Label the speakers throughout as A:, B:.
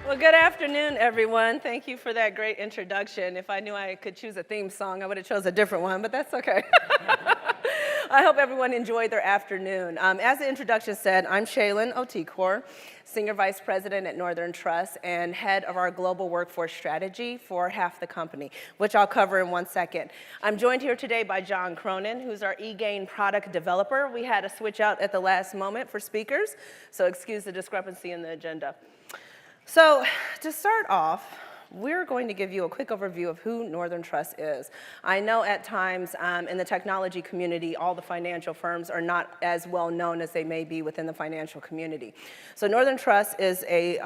A: Well, good afternoon, everyone. Thank you for that great introduction. If I knew I could choose a theme song, I would have chose a different one, but that's okay. I hope everyone enjoyed their afternoon. As the introduction said, I'm Shaelyn Otikor, Senior Vice President at Northern Trust and head of our global workforce strategy for half the company, which I'll cover in 1 second. I'm joined here today by John Cronin, who's our eGain product developer. We had to switch out at the last moment for speakers, so excuse the discrepancy in the agenda. So to start off, we're going to give you a quick overview of who Northern Trust is. I know at times in the technology community, all the financial firms are not as well known as they may be within the financial community. So Northern Trust is a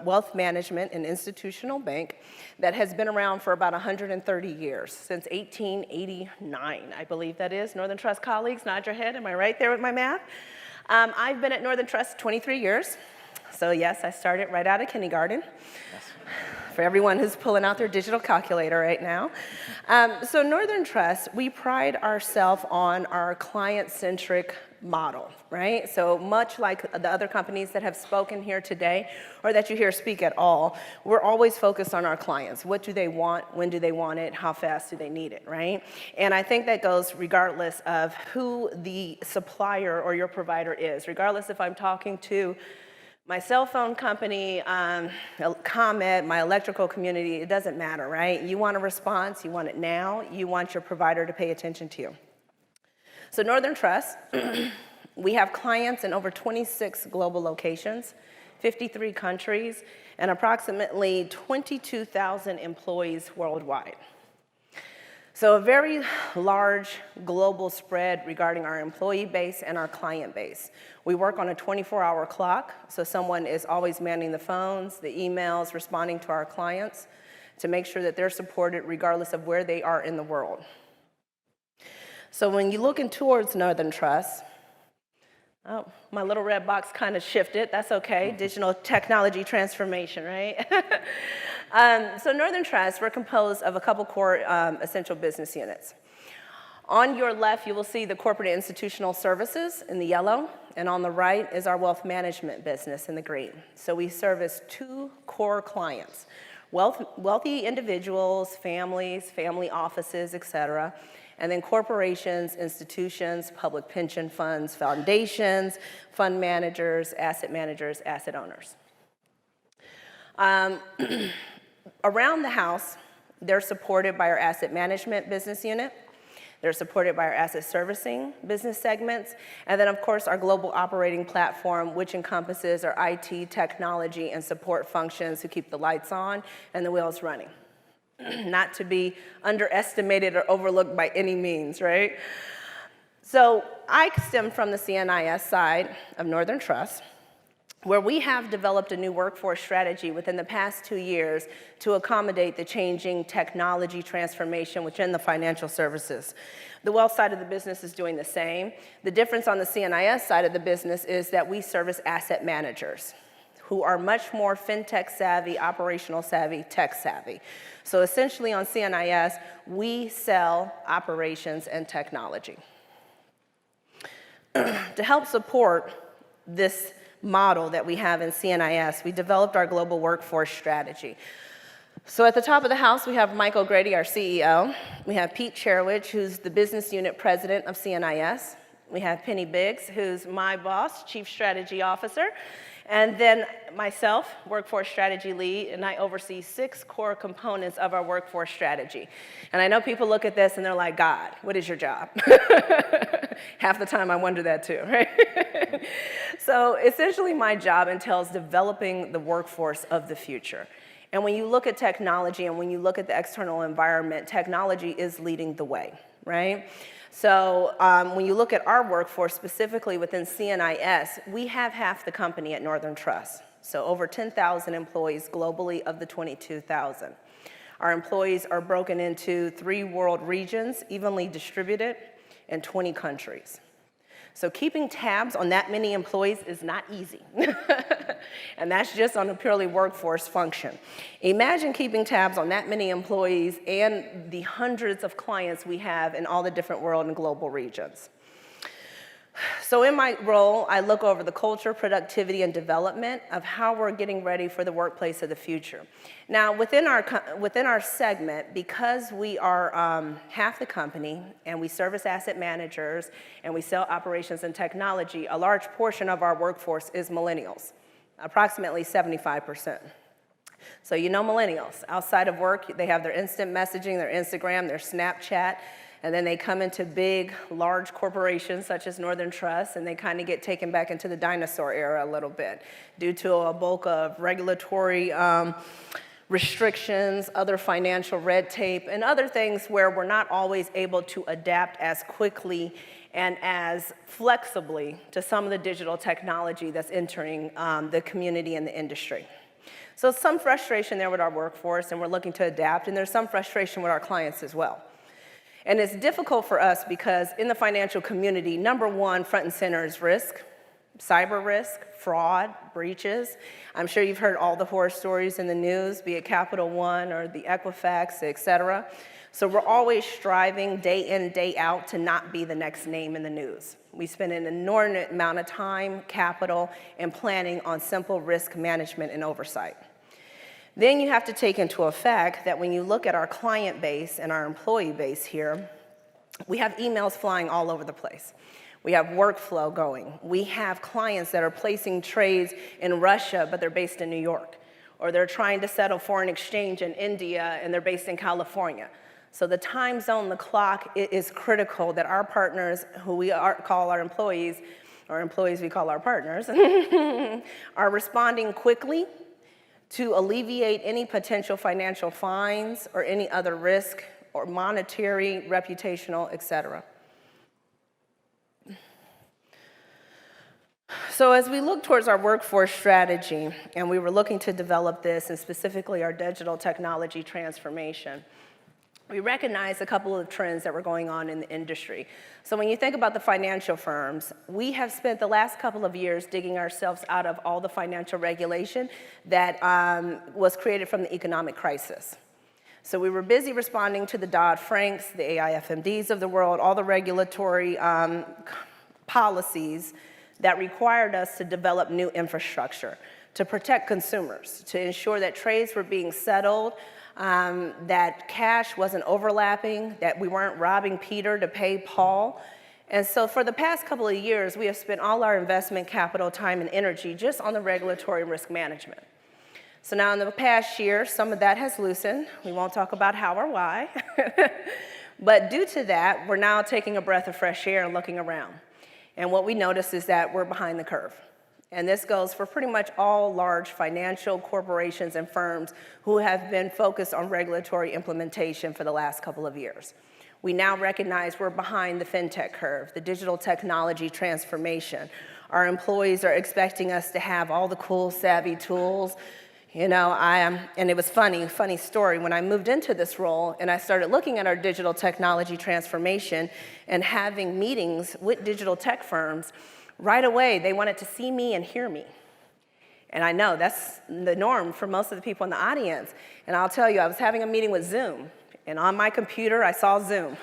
A: wealth management and institutional bank that has been around for about 130 years, since 1889, I believe that is. Northern Trust colleagues, nod your head, am I right there with my math? I've been at Northern Trust 23 years. So yes, I started right out of kindergarten. Yes. For everyone who's pulling out their digital calculator right now. So Northern Trust, we pride ourselves on our client-centric model, right? So much like the other companies that have spoken here today, or that you hear speak at all, we're always focused on our clients. What do they want? When do they want it? How fast do they need it, right? And I think that goes regardless of who the supplier or your provider is, regardless if I'm talking to my cell phone company, ComEd, my electrical community, it doesn't matter, right? You want a response, you want it now, you want your provider to pay attention to you. So Northern Trust, we have clients in over 26 global locations, 53 countries, and approximately 22,000 employees worldwide. So a very large global spread regarding our employee base and our client base. We work on a 24-hour clock, so someone is always manning the phones, the emails, responding to our clients to make sure that they're supported regardless of where they are in the world. So when you look in towards Northern Trust, oh, my little red box kind of shifted, that's okay, digital technology transformation, right? So Northern Trust, we're composed of a couple core essential business units. On your left, you will see the corporate and institutional services in the yellow, and on the right is our wealth management business in the green. So we service two core clients, wealthy individuals, families, family offices, et cetera, and then corporations, institutions, public pension funds, foundations, fund managers, asset owners. Around the house, they're supported by our asset management business unit. They're supported by our asset servicing business segments, and then of course our global operating platform, which encompasses our IT, technology, and support functions to keep the lights on and the wheels running. Not to be underestimated or overlooked by any means, right? So I stem from the CNIS side of Northern Trust, where we have developed a new workforce strategy within the past 2 years to accommodate the changing technology transformation within the financial services. The wealth side of the business is doing the same. The difference on the CNIS side of the business is that we service asset managers who are much more fintech savvy, operational savvy, tech savvy. So essentially on CNIS, we sell operations and technology. To help support this model that we have in CNIS, we developed our global workforce strategy. So at the top of the house, we have Mike O'Grady, our CEO. We have Pete Cherwich, who's the business unit president of CNIS. We have Penny Biggs, who's my boss, chief strategy officer. And then myself, workforce strategy lead, and I oversee 6 core components of our workforce strategy. And I know people look at this and they're like, God, what is your job? Half the time I wonder that too, right? So essentially my job entails developing the workforce of the future. And when you look at technology and when you look at the external environment, technology is leading the way, right? So when you look at our workforce, specifically within CNIS, we have half the company at Northern Trust. So over 10,000 employees globally of the 22,000. Our employees are broken into 3 world regions, evenly distributed in 20 countries. So keeping tabs on that many employees is not easy. And that's just on a purely workforce function. Imagine keeping tabs on that many employees and the hundreds of clients we have in all the different world and global regions. So in my role, I look over the culture, productivity, and development of how we're getting ready for the workplace of the future. Now, within our segment, because we are half the company, and we service asset managers, and we sell operations and technology, a large portion of our workforce is millennials, approximately 75%. So you know millennials. Outside of work, they have their instant messaging, their Instagram, their Snapchat, and then they come into big, large corporations such as Northern Trust, and they kind of get taken back into the dinosaur era a little bit due to a bulk of regulatory restrictions, other financial red tape, and other things where we're not always able to adapt as quickly and as flexibly to some of the digital technology that's entering the community and the industry. So some frustration there with our workforce, and we're looking to adapt, and there's some frustration with our clients as well. And it's difficult for us because in the financial community, number one, front and center is risk, cyber risk, fraud, breaches. I'm sure you've heard all the horror stories in the news, be it Capital One or the Equifax, et cetera. So we're always striving day in, day out to not be the next name in the news. We spend an inordinate amount of time, capital, and planning on simple risk management and oversight. Then you have to take into effect that when you look at our client base and our employee base here, we have emails flying all over the place. We have workflow going. We have clients that are placing trades in Russia, but they're based in New York. Or they're trying to settle foreign exchange in India, and they're based in California. So the time zone, the clock, it is critical that our partners, who we call our employees, or employees we call our partners, are responding quickly to alleviate any potential financial fines or any other risk or monetary, reputational, et cetera. So as we look towards our workforce strategy, and we were looking to develop this, and specifically our digital technology transformation, we recognize a couple of trends that were going on in the industry. So when you think about the financial firms, we have spent the last couple of years digging ourselves out of all the financial regulation that was created from the economic crisis. So we were busy responding to the Dodd-Franks, the AIFMDs of the world, all the regulatory policies that required us to develop new infrastructure to protect consumers, to ensure that trades were being settled, that cash wasn't overlapping, that we weren't robbing Peter to pay Paul. And so for the past couple of years, we have spent all our investment capital, time, and energy just on the regulatory risk management. So now in the past year, some of that has loosened. We won't talk about how or why. But due to that, we're now taking a breath of fresh air and looking around. And what we notice is that we're behind the curve. And this goes for pretty much all large financial corporations and firms who have been focused on regulatory implementation for the last couple of years. We now recognize we're behind the fintech curve, the digital technology transformation. Our employees are expecting us to have all the cool, savvy tools. You know, and it was funny story, when I moved into this role and I started looking at our digital technology transformation and having meetings with digital tech firms, right away, they wanted to see me and hear me. And I know that's the norm for most of the people in the audience. And I'll tell you, I was having a meeting with Zoom, and on my computer, I saw Zoom.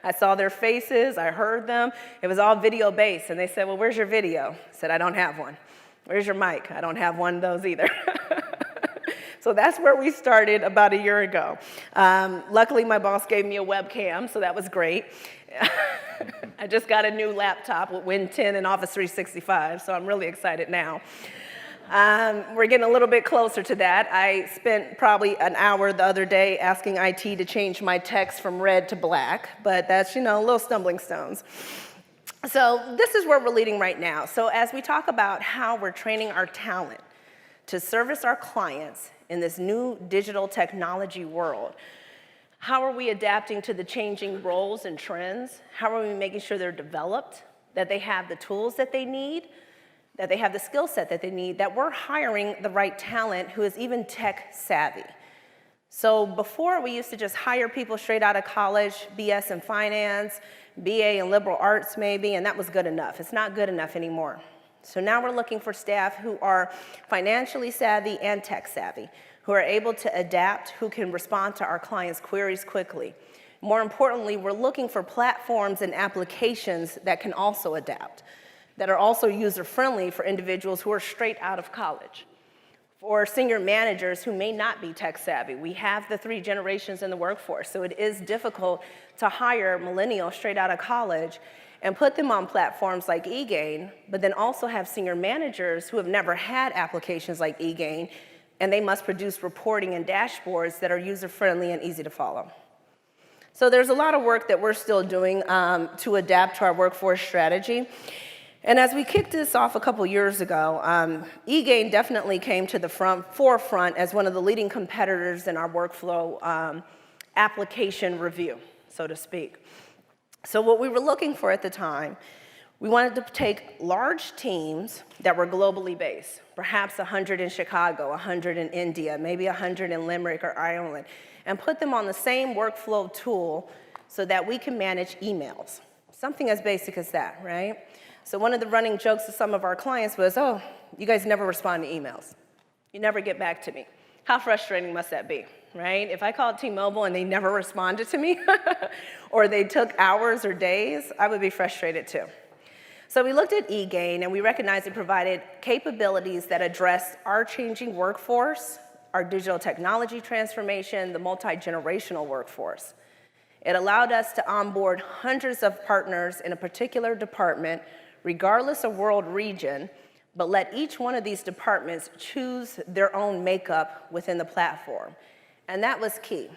A: I saw their faces, I heard them. It was all video-based, and they said, well, where's your video? I said, I don't have one. Where's your mic? I don't have one of those either. So that's where we started about a year ago. Luckily, my boss gave me a webcam, so that was great. I just got a new laptop with Win 10 and Office 365, so I'm really excited now. We're getting a little bit closer to that. I spent probably an hour the other day asking IT to change my text from red to black, but that's, you know, little stumbling stones. So this is where we're leading right now. So as we talk about how we're training our talent to service our clients in this new digital technology world, how are we adapting to the changing roles and trends? How are we making sure they're developed, that they have the tools that they need, that they have the skill set that they need, that we're hiring the right talent who is even tech savvy? So before, we used to just hire people straight out of college, BS in finance, BA in liberal arts maybe, and that was good enough. It's not good enough anymore. So now we're looking for staff who are financially savvy and tech savvy, who are able to adapt, who can respond to our clients' queries quickly. More importantly, we're looking for platforms and applications that can also adapt, that are also user-friendly for individuals who are straight out of college, for senior managers who may not be tech savvy. We have the 3 generations in the workforce, so it is difficult to hire millennials straight out of college and put them on platforms like eGain, but then also have senior managers who have never had applications like eGain, and they must produce reporting and dashboards that are user-friendly and easy to follow. So there's a lot of work that we're still doing to adapt to our workforce strategy. And as we kicked this off a couple years ago, eGain definitely came to the forefront as one of the leading competitors in our workflow application review, so to speak. So what we were looking for at the time, we wanted to take large teams that were globally based, perhaps 100 in Chicago, 100 in India, maybe 100 in Limerick or Ireland, and put them on the same workflow tool so that we can manage emails. Something as basic as that, right? So one of the running jokes of some of our clients was, oh, you guys never respond to emails. You never get back to me. How frustrating must that be, right? If I called T-Mobile and they never responded to me, or they took hours or days, I would be frustrated too. So we looked at eGain and we recognized it provided capabilities that addressed our changing workforce, our digital technology transformation, the multi-generational workforce. It allowed us to onboard hundreds of partners in a particular department, regardless of world region, but let each one of these departments choose their own makeup within the platform. And that was key.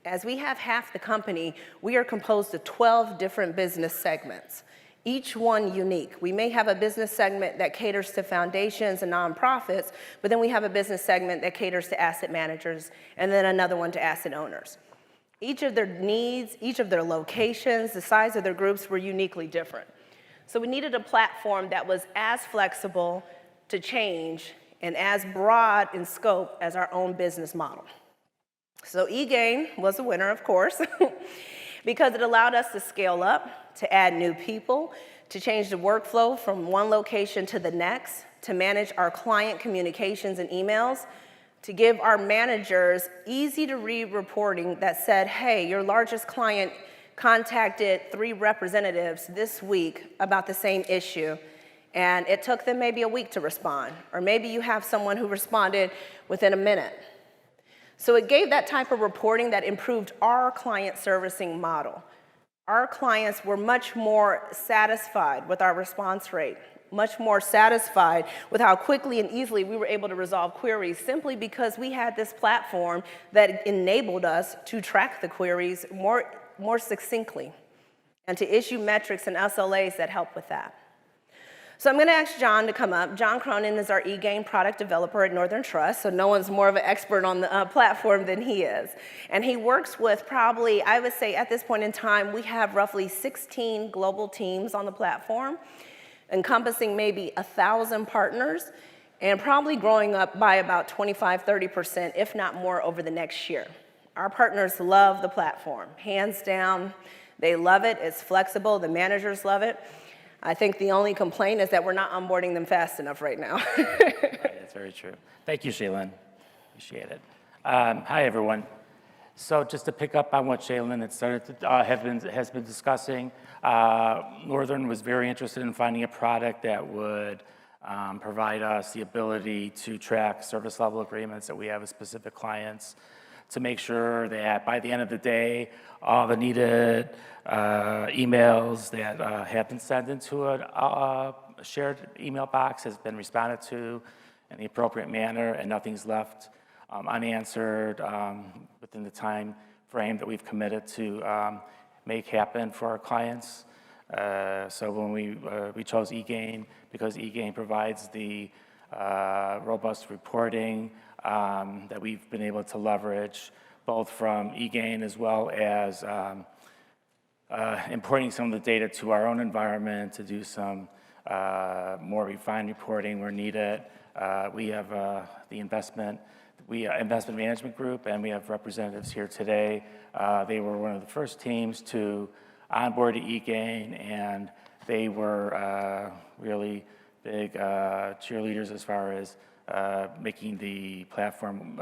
A: As we have half the company, we are composed of 12 different business segments, each one unique. We may have a business segment that caters to foundations and nonprofits, but then we have a business segment that caters to asset managers, and then another one to asset owners. Each of their needs, each of their locations, the size of their groups were uniquely different. So we needed a platform that was as flexible to change and as broad in scope as our own business model. So eGain was a winner, of course, because it allowed us to scale up, to add new people, to change the workflow from one location to the next, to manage our client communications and emails, to give our managers easy-to-read reporting that said, hey, your largest client contacted 3 representatives this week about the same issue, and it took them maybe a week to respond, or maybe you have someone who responded within a minute. So it gave that type of reporting that improved our client servicing model. Our clients were much more satisfied with our response rate, much more satisfied with how quickly and easily we were able to resolve queries, simply because we had this platform that enabled us to track the queries more succinctly and to issue metrics and SLAs that help with that. So I'm going to ask John to come up. John Cronin is our eGain product developer at Northern Trust, so no one's more of an expert on the platform than he is. And he works with probably, I would say at this point in time, we have roughly 16 global teams on the platform, encompassing maybe 1,000 partners, and probably growing up by about 25–30%, if not more, over the next year. Our partners love the platform, hands down. They love it. It's flexible. The managers love it. I think the only complaint is that we're not onboarding them fast enough right now.
B: Right, that's very true. Thank you, Shaelyn. Appreciate it. Hi, everyone. So just to pick up on what Shaelyn has been discussing, Northern was very interested in finding a product that would provide us the ability to track service level agreements that we have with specific clients, to make sure that by the end of the day, all the needed emails that have been sent into a shared email box has been responded to in the appropriate manner, and nothing's left unanswered within the time frame that we've committed to make happen for our clients. So when we chose eGain, because eGain provides the robust reporting that we've been able to leverage, both from eGain as well as importing some of the data to our own environment to do some more refined reporting where needed. We have the investment management group, and we have representatives here today. They were one of the first teams to onboard to eGain, and they were really big cheerleaders as far as making the platform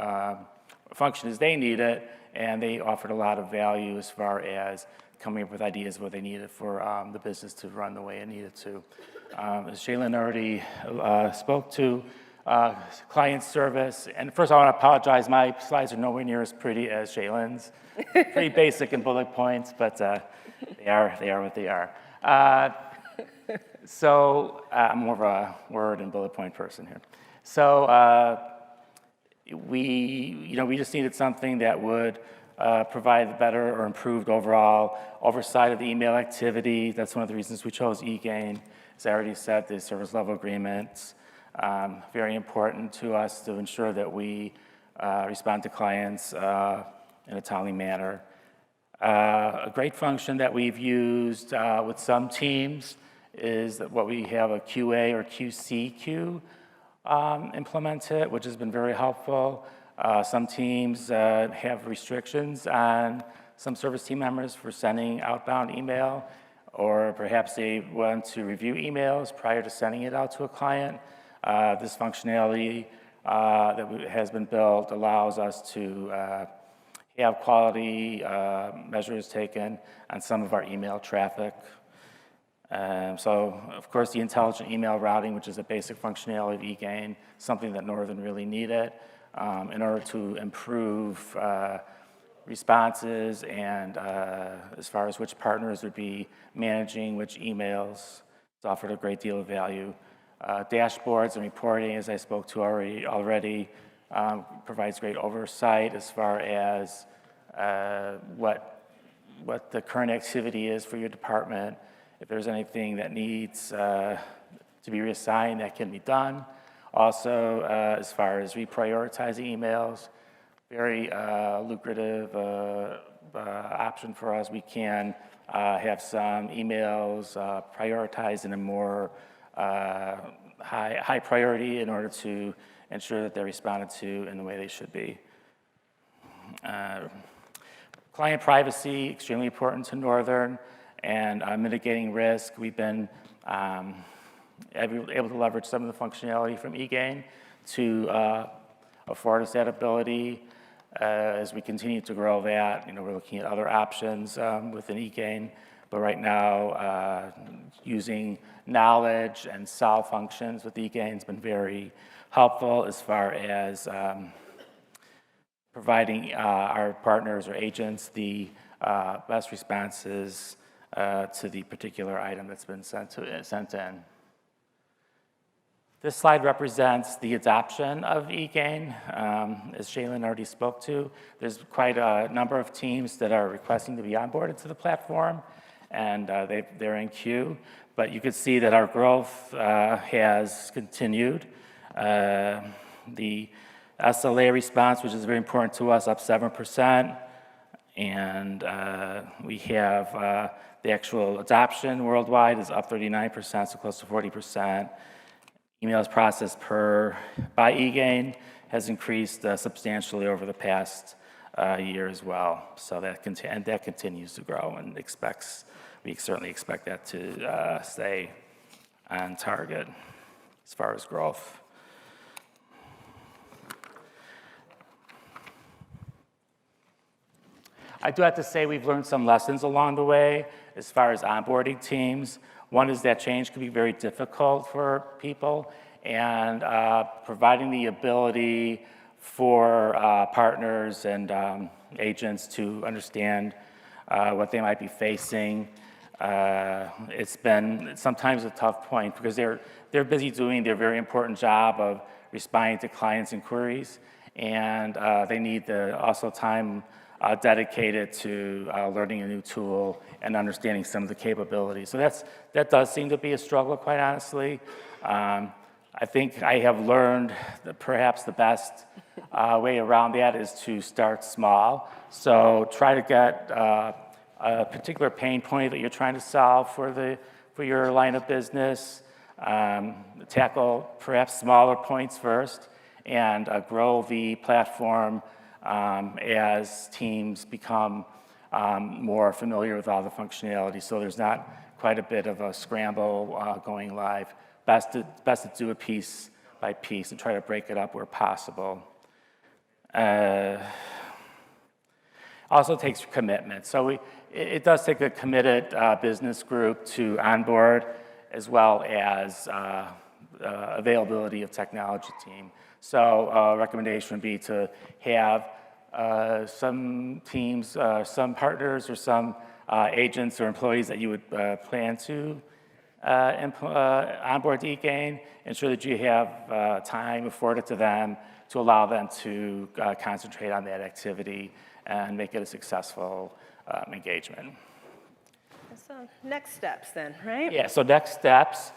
B: function as they need it, and they offered a lot of value as far as coming up with ideas what they needed for the business to run the way it needed to. As Shaelyn already spoke to, client service, and first I want to apologize, my slides are nowhere near as pretty as Shaelyn's. Pretty basic in bullet points, but they are what they are. So I'm more of a word and bullet point person here. So we just needed something that would provide better or improved overall oversight of the email activity. That's one of the reasons we chose eGain. As I already said, the service level agreements, very important to us to ensure that we respond to clients in a timely manner. A great function that we've used with some teams is that what we have a QA or QC queue implemented, which has been very helpful. Some teams have restrictions on some service team members for sending outbound email, or perhaps they want to review emails prior to sending it out to a client. This functionality that has been built allows us to have quality measures taken on some of our email traffic. So, of course, the intelligent email routing, which is a basic functionality of eGain, something that Northern really needed in order to improve responses and as far as which partners would be managing which emails. It's offered a great deal of value. Dashboards and reporting, as I spoke to already provides great oversight as far as what the current activity is for your department. If there's anything that needs to be reassigned, that can be done. Also, as far as reprioritizing emails, very lucrative option for us. We can have some emails prioritized in a more high priority in order to ensure that they're responded to in the way they should be. Client privacy, extremely important to Northern, and mitigating risk. We've been able to leverage some of the functionality from eGain to afford us that ability. As we continue to grow that, we're looking at other options within eGain, but right now using knowledge and solve functions with eGain has been very helpful as far as providing our partners or agents the best responses to the particular item that's been sent in. This slide represents the adoption of eGain. As Shaelyn already spoke to, there's quite a number of teams that are requesting to be onboarded to the platform, and they're in queue. But you can see that our growth has continued. The SLA response, which is very important to us, up 7%. And we have the actual adoption worldwide is up 39%, so close to 40%. Emails processed by eGain has increased substantially over the past year as well. So that continues to grow, and we certainly expect that to stay on target as far as growth. I do have to say we've learned some lessons along the way as far as onboarding teams. One is that change can be very difficult for people, and providing the ability for partners and agents to understand what they might be facing. It's been sometimes a tough point because they're busy doing their very important job of responding to clients' inquiries, and they need also time dedicated to learning a new tool and understanding some of the capabilities. So that does seem to be a struggle, quite honestly. I think I have learned that perhaps the best way around that is to start small. So try to get a particular pain point that you're trying to solve for your line of business. Tackle perhaps smaller points first, and grow the platform as teams become more familiar with all the functionality. So there's not quite a bit of a scramble going live. Best to do it piece by piece and try to break it up where possible. Also takes commitment. So it does take a committed business group to onboard, as well as availability of technology team. So recommendation would be to have some teams, some partners, or some agents or employees that you would plan to onboard to eGain. Ensure that you have time afforded to them to allow them to concentrate on that activity and make it a successful engagement.
A: So next steps then, right?
B: Yeah, so next steps,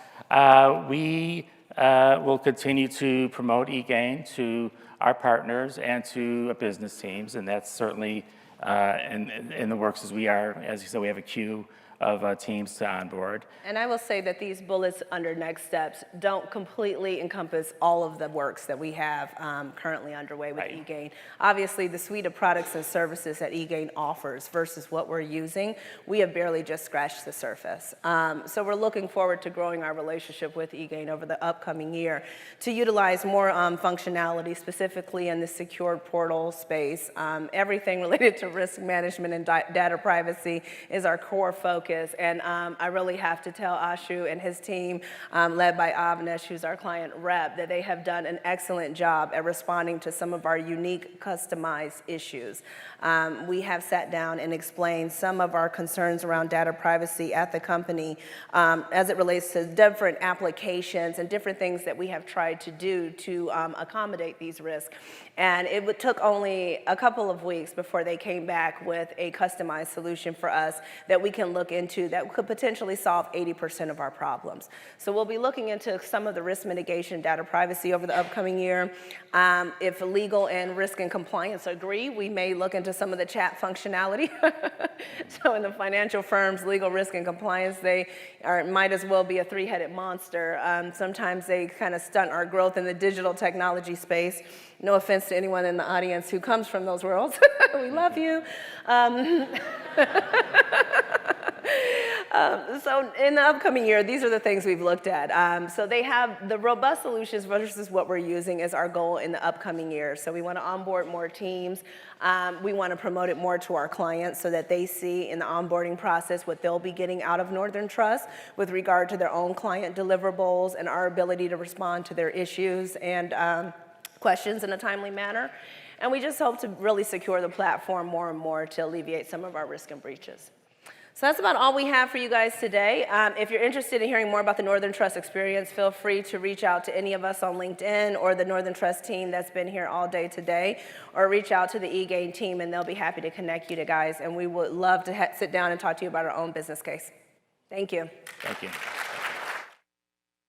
B: we will continue to promote eGain to our partners and to business teams, and that's certainly in the works as we are, as you said, we have a queue of teams to onboard.
A: And I will say that these bullets under next steps don't completely encompass all of the works that we have currently underway with eGain. Obviously, the suite of products and services that eGain offers versus what we're using, we have barely just scratched the surface. So we're looking forward to growing our relationship with eGain over the upcoming year to utilize more functionality, specifically in the secured portal space. Everything related to risk management and data privacy is our core focus. And I really have to tell Ashu and his team, led by Avnesh, who's our client rep, that they have done an excellent job at responding to some of our unique customized issues. We have sat down and explained some of our concerns around data privacy at the company as it relates to different applications and different things that we have tried to do to accommodate these risks. And it took only a couple of weeks before they came back with a customized solution for us that we can look into that could potentially solve 80% of our problems. So we'll be looking into some of the risk mitigation data privacy over the upcoming year. If legal and risk and compliance agree, we may look into some of the chat functionality. So in the financial firms, legal, risk, and compliance, they might as well be a three-headed monster. Sometimes they kind of stunt our growth in the digital technology space. No offense to anyone in the audience who comes from those worlds. We love you. So in the upcoming year, these are the things we've looked at. So they have the robust solutions versus what we're using is our goal in the upcoming year. So we want to onboard more teams. We want to promote it more to our clients so that they see in the onboarding process what they'll be getting out of Northern Trust with regard to their own client deliverables and our ability to respond to their issues and questions in a timely manner. And we just hope to really secure the platform more and more to alleviate some of our risk and breaches. So that's about all we have for you guys today. If you're interested in hearing more about the Northern Trust experience, feel free to reach out to any of us on LinkedIn or the Northern Trust team that's been here all day today, or reach out to the eGain team and they'll be happy to connect you to guys. And we would love to sit down and talk to you about our own business case. Thank you.
B: Thank you.